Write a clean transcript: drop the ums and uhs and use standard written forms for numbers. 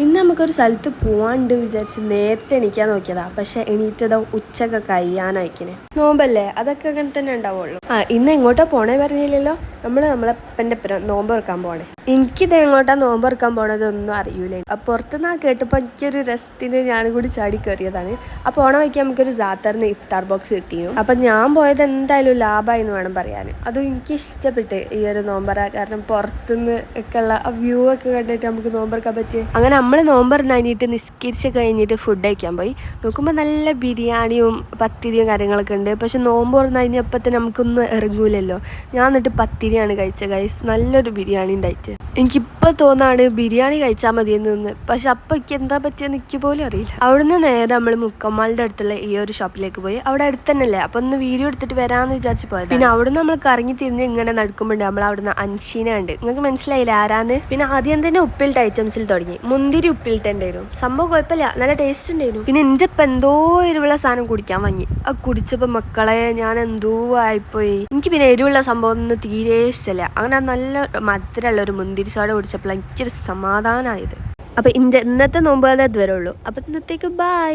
ഇന്ന് നമുക്കൊരു സ്ഥലത്ത് പോവാണ്ട് വിചാരിച്ച് നേരത്തെ എണീക്കാൻ നോക്കിയതാ. പക്ഷെ എണീറ്റതോ ഉച്ചക്കെ കഴിയാനായിക്കിനെ. നോമ്പല്ലേ, അതൊക്കെ അങ്ങനെ തന്നെ ഉണ്ടാവുള്ളൂ. ഇന്ന് എങ്ങോട്ടാ പോണേ പറഞ്ഞില്ലല്ലോ. നമ്മളെ അപ്പൻ്റെ നോമ്പ് തുറക്കാൻ പോണേ. എനിക്കിത് എങ്ങോട്ടാ നോമ്പ് തുറക്കാൻ പോണതൊന്നും അറിയൂലേ. പുറത്തുനിന്ന് കേട്ടപ്പോൾ എനിക്കൊരു രസത്തിന് ഞാനും കൂടി ചാടി കയറിയതാണ്. അപ്പോൾ പോണ വയ്ക്ക് നമുക്കൊരു ജാത്തറിന് ഇഫ്താർ ബോക്സ് കിട്ടിയിരുന്നു. അപ്പം ഞാൻ പോയത് എന്തായാലും ലാഭമായി എന്ന് വേണം പറയാൻ. അതും എനിക്ക് ഇഷ്ടപ്പെട്ട് ഈ ഒരു നോമ്പറ. കാരണം പുറത്തുനിന്ന് ഒക്കെ ഉള്ള വ്യൂ ഒക്കെ കണ്ടിട്ട് നമുക്ക് നോമ്പറക്കാൻ പറ്റിയ. അങ്ങനെ നമ്മൾ നോമ്പറിന് കഴിഞ്ഞിട്ട് നിസ്കരിച്ച് കഴിഞ്ഞിട്ട് ഫുഡ് കഴിക്കാൻ പോയി. നോക്കുമ്പോൾ നല്ല ബിരിയാണിയും പത്തിരിയും കാര്യങ്ങളൊക്കെ ഉണ്ട്. പക്ഷെ നോമ്പ് തുറന്ന് കഴിഞ്ഞപ്പോൾ നമുക്കൊന്നും ഇറങ്ങൂലല്ലോ. ഞാൻ എന്നിട്ട് പത്തിരിയാണ് കഴിച്ചത് ഗൈസ്. നല്ലൊരു ബിരിയാണി ഉണ്ടായിട്ട് എനിക്കിപ്പോൾ തോന്നാണ് ബിരിയാണി കഴിച്ചാൽ മതിയെന്ന്. പക്ഷെ അപ്പം എനിക്ക് എന്താ പറ്റിയെന്ന് എനിക്ക് പോലും അറിയില്ല. അവിടുന്ന് നേരെ നമ്മൾ മുക്കമ്മാളുടെ അടുത്തുള്ള ഈ ഒരു ഷോപ്പിലേക്ക് പോയി. അവിടെ അടുത്ത് തന്നെയല്ലേ, അപ്പം ഒന്ന് വീഡിയോ എടുത്തിട്ട് വരാമെന്ന് വിചാരിച്ച് പോയത്. പിന്നെ അവിടുന്ന് നമ്മൾ കറങ്ങി തിരിഞ്ഞ് ഇങ്ങനെ നടക്കുമ്പോണ്ട് നമ്മൾ അവിടുന്ന് അൻഷീന ഉണ്ട്. നിങ്ങൾക്ക് മനസ്സിലായില്ല ആരാന്ന്. പിന്നെ ആദ്യം തന്നെ ഉപ്പിലിട്ട ഐറ്റംസിൽ തുടങ്ങി. മുന്തിരി ഉപ്പിലിട്ടുണ്ടായിരുന്നു. സംഭവം കുഴപ്പമില്ല, നല്ല ടേസ്റ്റ് ഉണ്ടായിരുന്നു. പിന്നെ എൻ്റെ ഇപ്പം എന്തോ എരിവുള്ള സാധനം കുടിക്കാൻ വാങ്ങി. അത് കുടിച്ചപ്പോൾ മക്കളെ ഞാൻ എന്തോ ആയിപ്പോയി. എനിക്ക് പിന്നെ എരിവുള്ള സംഭവം ഒന്നും തീരെ ഇഷ്ടമല്ല. അങ്ങനെ നല്ല മധുരമുള്ള ഒരു മുന്തിരി സോഡ കുടിച്ചപ്പോൾ എനിക്കൊരു സമാധാനമായത്. അപ്പം ഇന്നത്തെ നോമ്പ് ഇതുവരെ ഉള്ളൂ. അപ്പം ഇന്നത്തേക്ക് ബൈ.